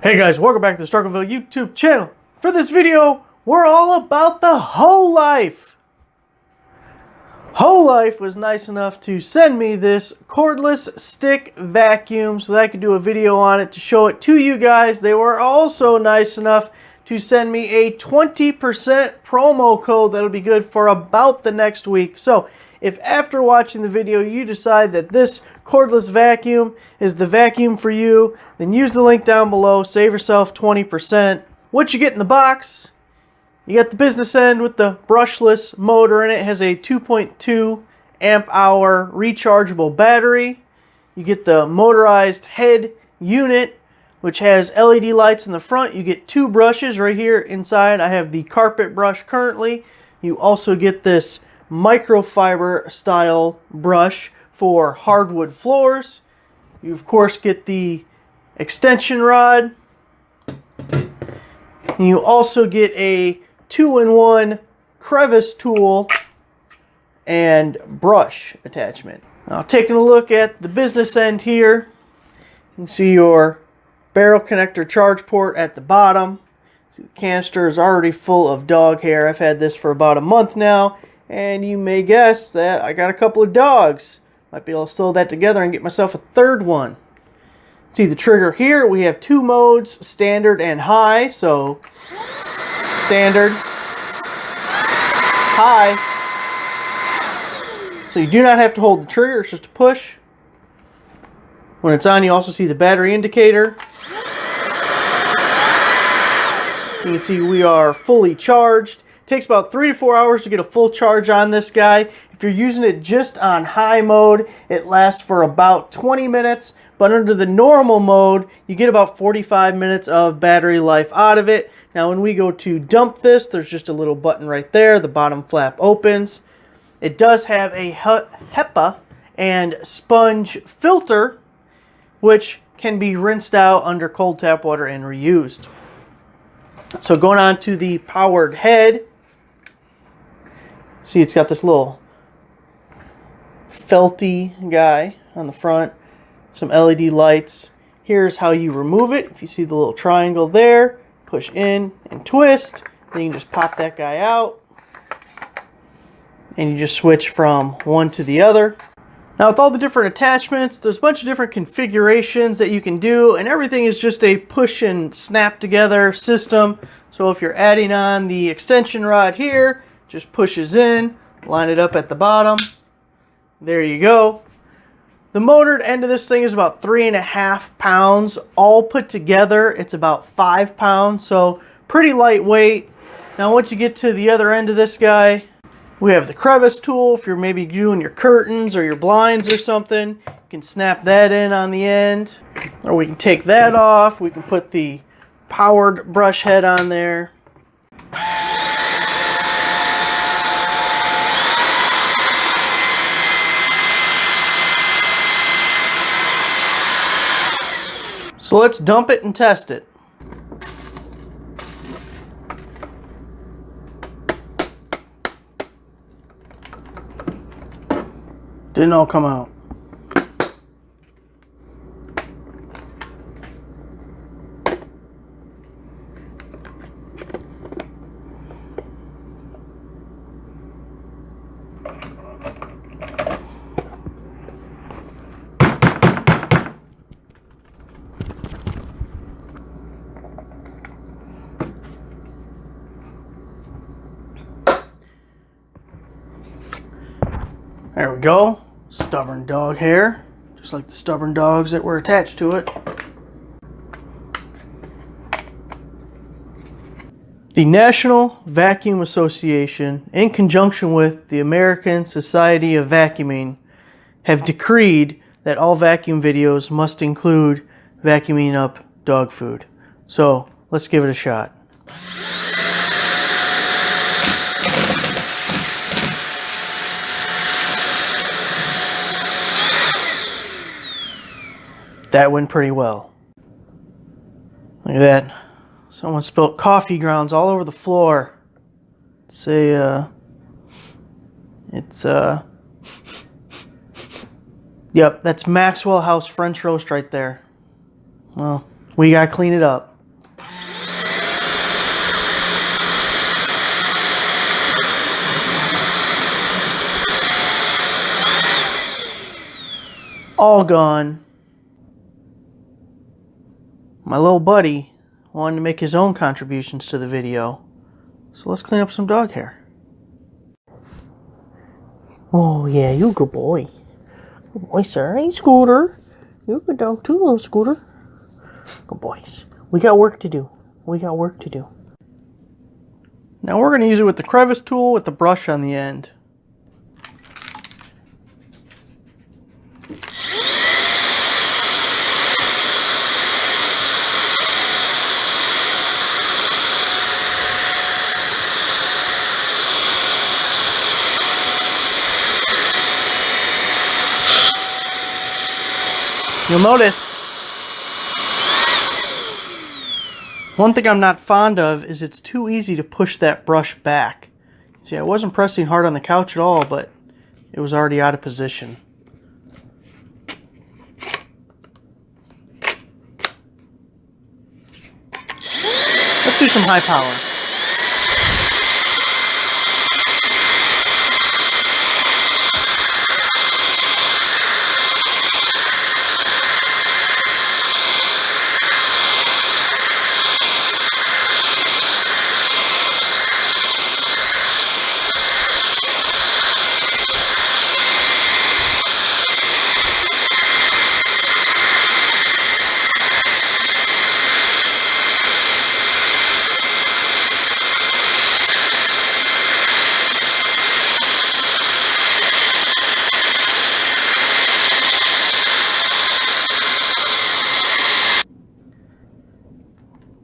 Hey guys, welcome back to the Struggleville YouTube channel. For this video, we're all about the Holife. Holife was nice enough to send me this cordless stick vacuum so that I could do a video on it to show it to you guys. They were also nice enough to send me a 20% promo code that'll be good for about the next week. So if after watching the video you decide that this cordless vacuum is the vacuum for you, then use the link down below, save yourself 20%. What you get in the box: you got the business end with the brushless motor in it. It has a 2.2 amp hour rechargeable battery. You get the motorized head unit, which has LED lights in the front. You get two brushes right here inside. I have the carpet brush currently. You also get this microfiber style brush for hardwood floors. You of course get the extension rod. And you also get a 2-in-1 crevice tool and brush attachment. Now, taking a look at the business end here, you can see your barrel connector charge port at the bottom. See, the canister is already full of dog hair. I've had this for about a month now, and you may guess that I got a couple of dogs. Might be able to sew that together and get myself a third one. See the trigger here, we have two modes, standard and high. So standard, high. So you do not have to hold the trigger, it's just a push. When it's on, you also see the battery indicator. You can see we are fully charged. It takes about 3 to 4 hours to get a full charge on this guy. If you're using it just on high mode, it lasts for about 20 minutes. But under the normal mode, you get about 45 minutes of battery life out of it. Now when we go to dump this, there's just a little button right there. The bottom flap opens. It does have a HEPA and sponge filter, which can be rinsed out under cold tap water and reused. So going on to the powered head. See, it's got this little felty guy on the front. Some LED lights. Here's how you remove it. If you see the little triangle there, push in and twist. Then you can just pop that guy out. And you just switch from one to the other. Now with all the different attachments, there's a bunch of different configurations that you can do, and everything is just a push and snap together system. So if you're adding on the extension rod here, just pushes in, line it up at the bottom. There you go. The motored end of this thing is about 3.5 pounds. All put together, it's about 5 pounds, so pretty lightweight. Now once you get to the other end of this guy, we have the crevice tool. If you're maybe doing your curtains or your blinds or something, you can snap that in on the end. Or we can take that off. We can put the powered brush head on there. So let's dump it and test it. Didn't all come out. There we go. Stubborn dog hair, just like the stubborn dogs that were attached to it. The National Vacuum Association, in conjunction with the American Society of Vacuuming, have decreed that all vacuum videos must include vacuuming up dog food. So let's give it a shot. That went pretty well. Look at that. Someone spilled coffee grounds all over the floor. Yep, that's Maxwell House French roast right there. Well, we gotta clean it up. all gone. My little buddy wanted to make his own contributions to the video, so let's clean up some dog hair. Oh yeah, you good boy. Good boy, sir. Hey, Scooter. You're a good dog too, little Scooter. Good boys. We got work to do. We got work to do. Now we're going to use it with the Crevice Tool with the brush on the end. You'll notice one thing I'm not fond of is it's too easy to push that brush back. See, I wasn't pressing hard on the couch at all, but it was already out of position. Let's do some high power.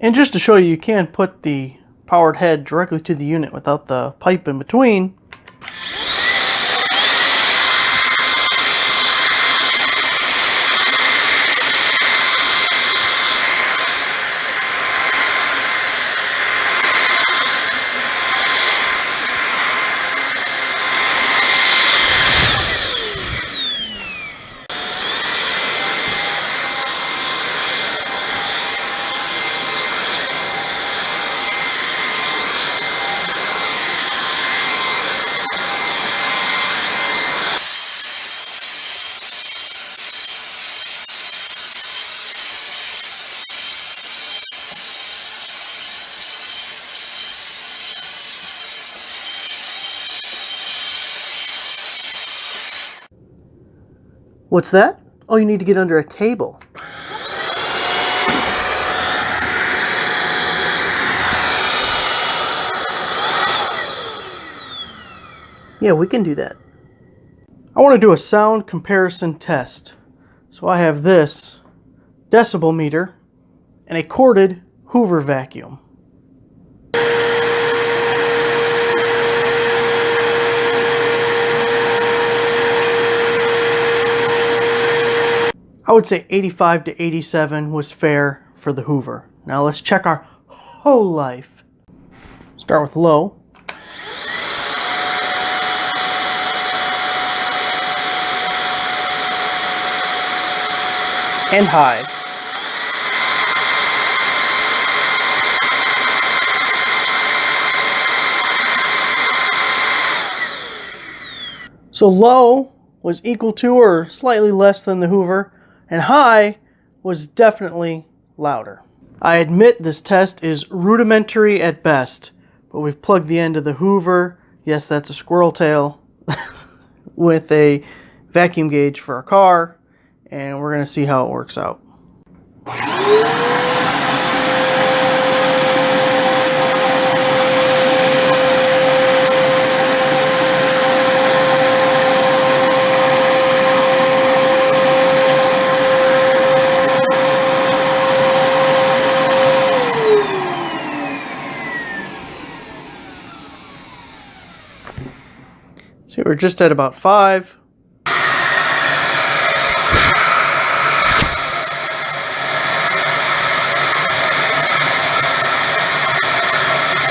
And just to show you, you can put the powered head directly to the unit without the pipe in between. What's that? Oh, you need to get under a table. Yeah, we can do that. I want to do a sound comparison test. So I have this decibel meter and a corded Hoover vacuum. I would say 85 to 87 was fair for the Hoover. Now let's check our Holife. Start with low. And high. So low was equal to or slightly less than the Hoover, and high was definitely louder. I admit this test is rudimentary at best, but we've plugged the end of the Hoover, yes, that's a squirrel tail, with a vacuum gauge for a car, and we're going to see how it works out. See, we're just at about 5.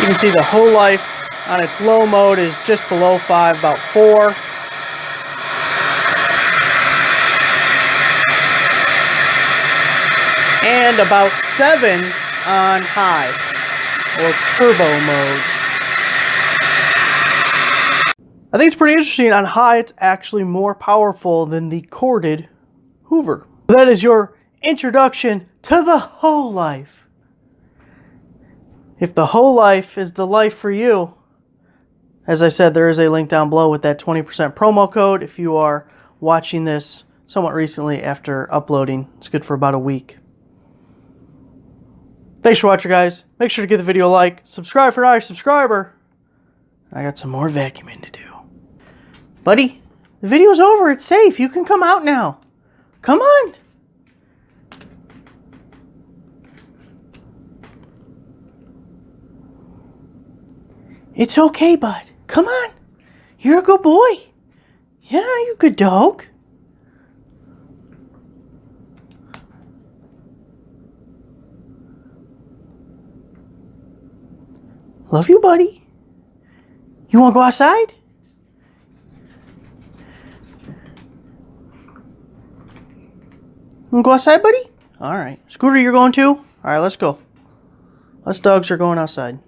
You can see the Holife on its low mode is just below 5, about 4. And about 7 on high, or turbo mode. I think it's pretty interesting. On high, it's actually more powerful than the corded Hoover. That is your introduction to the Holife. If the Holife is the life for you, as I said, there is a link down below with that 20% promo code if you are watching this somewhat recently after uploading. It's good for about a week. Thanks for watching, guys. Make sure to give the video a like. Subscribe if you're not a subscriber. I got some more vacuuming to do. Buddy, the video's over. It's safe. You can come out now. Come on. It's okay, bud. Come on. You're a good boy. Yeah, you're a good dog. Love you, buddy. You want to go outside? You want to go outside, buddy? All right. Scooter, you're going too? All right, let's go. Us dogs are going outside.